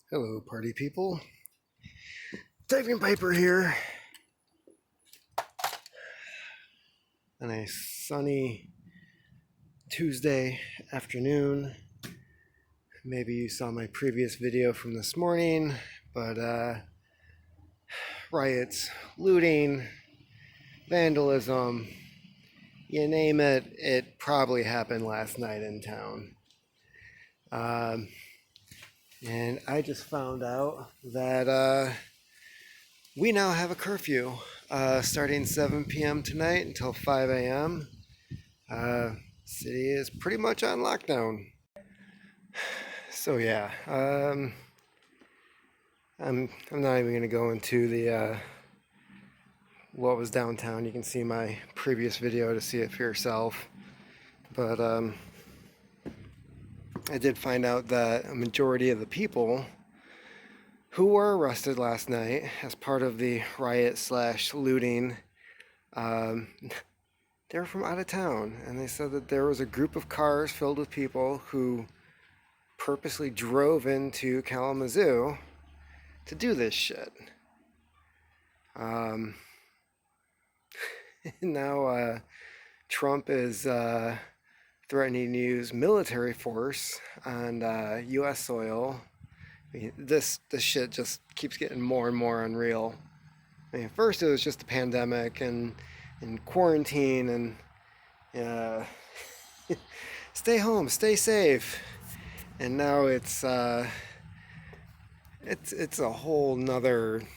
Hello, party people. Typing Piper here on a sunny Tuesday afternoon. Maybe you saw my previous video from this morning, but riots, looting, vandalism, you name it, it probably happened last night in town. And I just found out that we now have a curfew starting 7 p.m. tonight until 5 a.m. City is pretty much on lockdown. So yeah, I'm not even gonna go into the what was downtown. You can see my previous video to see it for yourself. But I did find out that a majority of the people who were arrested last night as part of the riot slash looting, they were from out of town, and they said that there was a group of cars filled with people who purposely drove into Kalamazoo to do this shit. Now Trump is threatening to use military force on U.S. soil. I mean, this shit just keeps getting more and more unreal. I mean, first it was just the pandemic and quarantine and stay home, stay safe, and now it's a whole nother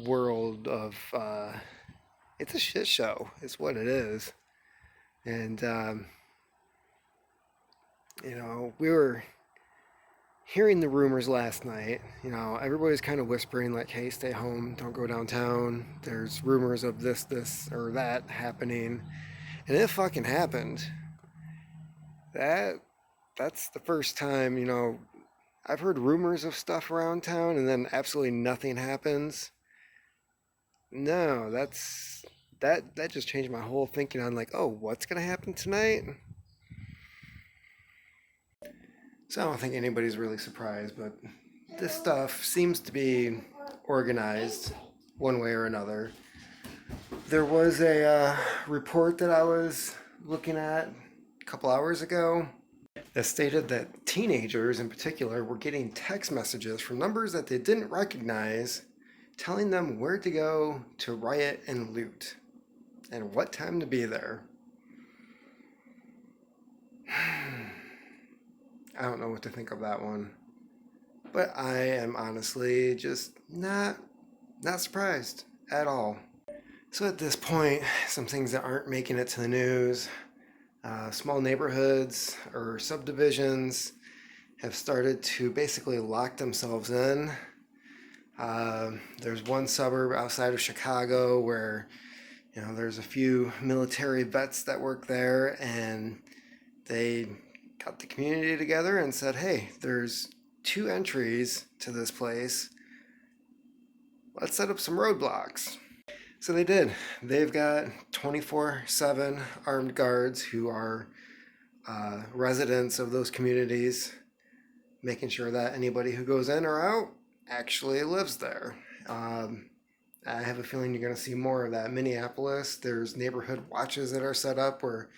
world of it's a shit show. It's what it is. And we were hearing the rumors last night. Everybody's kind of whispering like, hey, stay home, don't go downtown, there's rumors of this or that happening. And it fucking happened. That's the first time, I've heard rumors of stuff around town and then absolutely nothing happens. No, that just changed my whole thinking on like, oh, what's gonna happen tonight? So I don't think anybody's really surprised, but this stuff seems to be organized one way or another. There was a report that I was looking at a couple hours ago that stated that teenagers in particular were getting text messages from numbers that they didn't recognize telling them where to go to riot and loot and what time to be there. I don't know what to think of that one. But I am honestly just not surprised at all. So at this point, some things that aren't making it to the news, small neighborhoods or subdivisions have started to basically lock themselves in. There's one suburb outside of Chicago where there's a few military vets that work there, and they got the community together and said, hey, there's 2 entries to this place. Let's set up some roadblocks. So they did. They've got 24/7 armed guards who are residents of those communities, making sure that anybody who goes in or out actually lives there. I have a feeling you're going to see more of that. Minneapolis, there's neighborhood watches that are set up where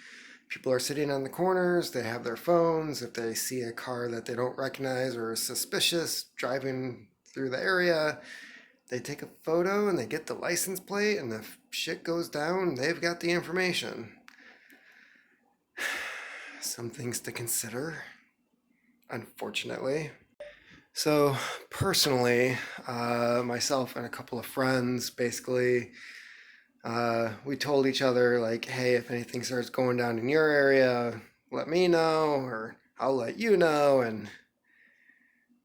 people are sitting on the corners, they have their phones. If they see a car that they don't recognize or is suspicious driving through the area, they take a photo and they get the license plate, and if shit goes down, they've got the information. Some things to consider, unfortunately. So personally, myself and a couple of friends, basically, we told each other like, hey, if anything starts going down in your area, let me know, or I'll let you know, and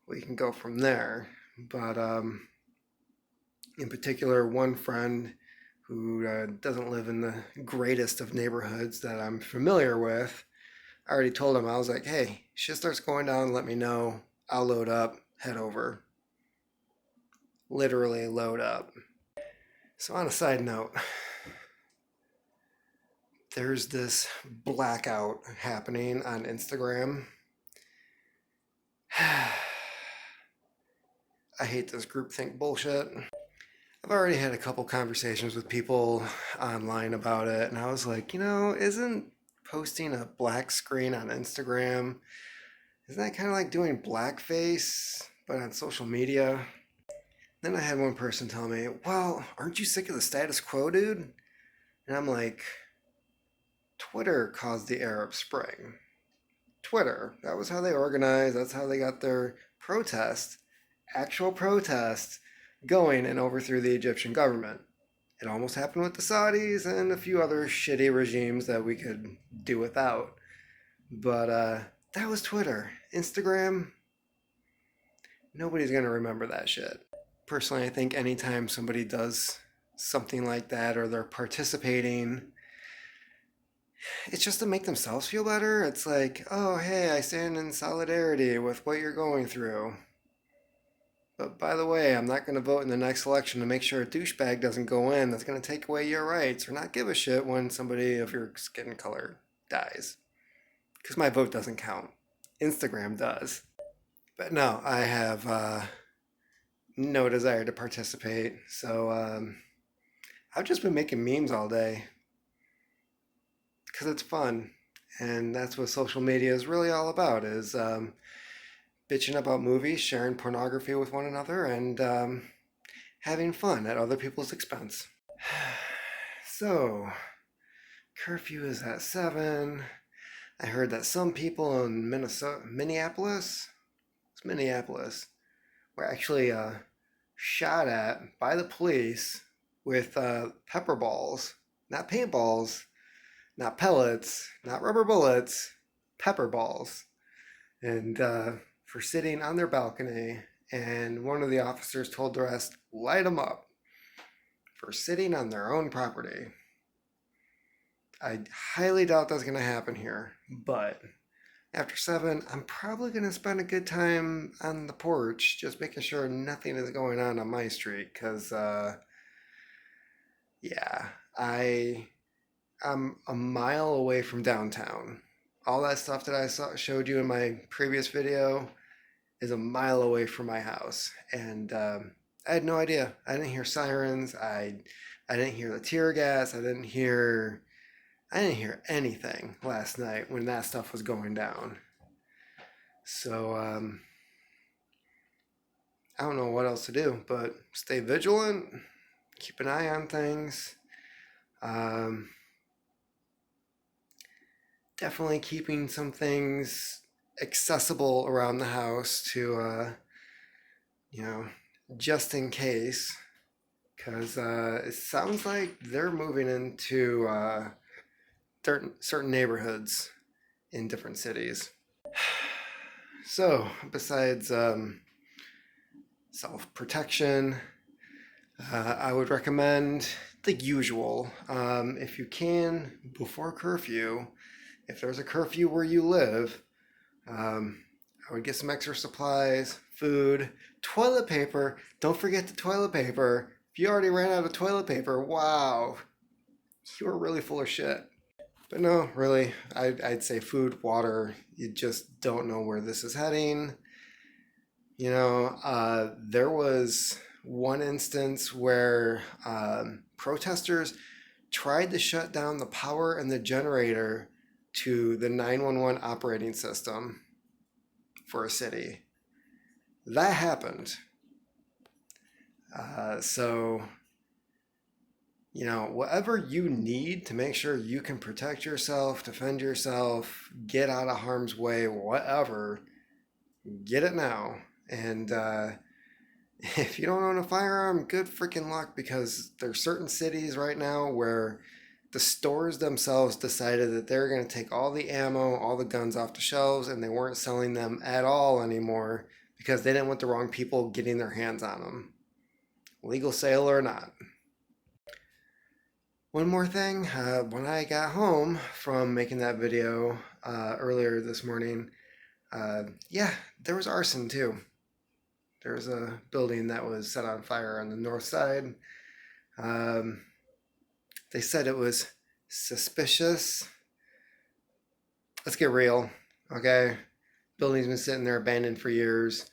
we can go from there. But in particular, one friend who doesn't live in the greatest of neighborhoods that I'm familiar with, I already told him, I was like, hey, shit starts going down, let me know, I'll load up, head over. Literally load up. So on a side note, there's this blackout happening on Instagram. I hate this groupthink bullshit. I've already had a couple conversations with people online about it, and I was like, isn't posting a black screen on Instagram, isn't that kind of like doing blackface, but on social media? Then I had one person tell me, well, aren't you sick of the status quo, dude? And I'm like, Twitter caused the Arab Spring. Twitter, that was how they organized, that's how they got their protest, actual protest, going and overthrew the Egyptian government. It almost happened with the Saudis and a few other shitty regimes that we could do without. But that was Twitter. Instagram, nobody's going to remember that shit. Personally, I think anytime somebody does something like that or they're participating, it's just to make themselves feel better. It's like, oh, hey, I stand in solidarity with what you're going through. But by the way, I'm not going to vote in the next election to make sure a douchebag doesn't go in that's going to take away your rights or not give a shit when somebody of your skin color dies. Because my vote doesn't count. Instagram does. But no, I have no desire to participate. So I've just been making memes all day because it's fun. And that's what social media is really all about, is bitching about movies, sharing pornography with one another, and having fun at other people's expense. So, curfew is at 7. I heard that some people in Minneapolis, were actually shot at by the police with pepper balls, not paintballs, not pellets, not rubber bullets, pepper balls. And for sitting on their balcony, and one of the officers told the rest, light them up, for sitting on their own property. I highly doubt that's going to happen here, but after 7, I'm probably going to spend a good time on the porch, just making sure nothing is going on my street, because, yeah, I'm a mile away from downtown. All that stuff that showed you in my previous video is a mile away from my house, and I had no idea. I didn't hear sirens. I didn't hear the tear gas. I didn't hear anything last night when that stuff was going down. So I don't know what else to do, but stay vigilant, keep an eye on things. Definitely keeping some things accessible around the house to, just in case, because it sounds like they're moving into certain neighborhoods in different cities. So, besides self-protection, I would recommend the usual. If you can, before curfew, if there's a curfew where you live, I would get some extra supplies, food, toilet paper. Don't forget the toilet paper. If you already ran out of toilet paper, wow, you are really full of shit. But no, really, I'd say food, water. You just don't know where this is heading. There was one instance where protesters tried to shut down the power and the generator to the 911 operating system for a city. That happened. So, whatever you need to make sure you can protect yourself, defend yourself, get out of harm's way, whatever, get it now. And if you don't own a firearm, good freaking luck, because there's certain cities right now where the stores themselves decided that they're going to take all the ammo, all the guns off the shelves, and they weren't selling them at all anymore because they didn't want the wrong people getting their hands on them, legal sale or not. One more thing, when I got home from making that video earlier this morning, there was arson too. There was a building that was set on fire on the north side. They said it was suspicious. Let's get real, okay? Building's been sitting there abandoned for years.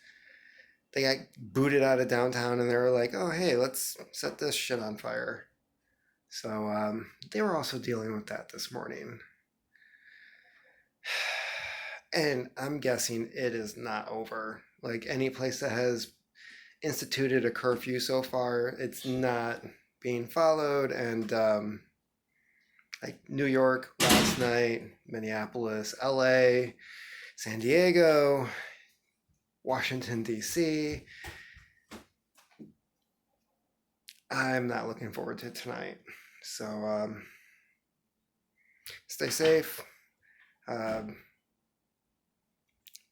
they got booted out of downtown, and they were like, "Oh, hey, let's set this shit on fire." So they were also dealing with that this morning. And I'm guessing it is not over. Like any place that has instituted a curfew so far, it's not being followed. And like New York last night, Minneapolis, LA, San Diego, Washington, D.C. I'm not looking forward to tonight. So stay safe, um,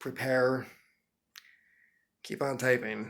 prepare, keep on typing.